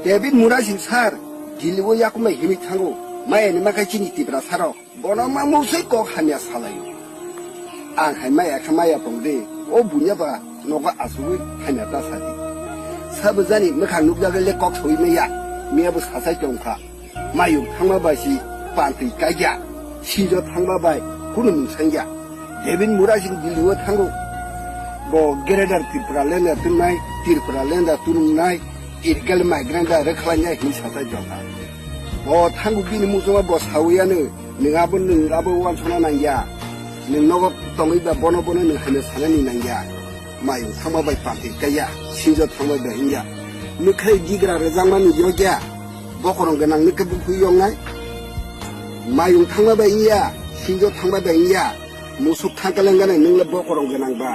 데빗 무라신 살 길리고 야구만 힘이 타고 마에는 마카치니 띠브라 살아 뭐나마 무슨 꼭 하냐 살아요 안하마야 카마야 봉데 오 분야봐 너가 아수고 하냐다 사디 사부자니 뭐강 룩자글래 꼭 소이메야 미야부 사살 정파 마육 탕마바시 반트이 까야 시저 탕마바이 구름 생야 데빗 무라신 길리고 탕고 뭐 게레다 띠브라렌다 뚜나이 띠브라렌다 뚜누나이 이렇게 마이그란다 르클라냐 힘사다 정파 뭐 한국인이 무슨 뭐 사우야는 내가 보는 라보 완전한야 너가 동의가 번호번호는 하면 사는 난야 마용 상마바이 빠티까야 신저 탕마바이야 너그 니그라를 장만은 여기야 뭐 그런 거랑 너그 부용나 마용 탕마바이야 신저 탕마바이야 무슨 탕깔랑가는 너가 뭐 그런 거랑 봐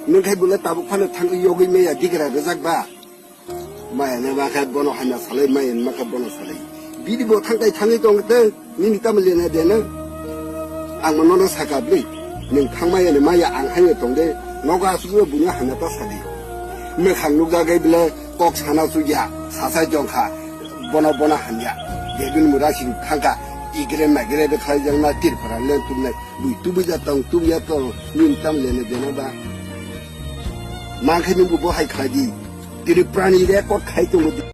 너그 불러 따북파는 탕이 여기 매야 니그라를 장봐 마야네 마카 번호 하나 살래 마연 마카 번호 살래 비디보 탕다이 탕이 동때 니니 땀을 내야 되는 악만노는 사가블리 능 탕마야네 마야 앙하여 동데 너가 수고 분야 하나 더 사디 뭐 항록자가 빌래 꼭 사나 수야 사사정카 번호 하냐 예빈 무라신 탕가 이그레 마그레도 칼장나 띠르파랄렌 뚜네 루이뚜비자 뚜비야 또 니니 땀을 내야 되나 봐 마카님 부부 하이 카디 띠르 프라니레 꼭 카이토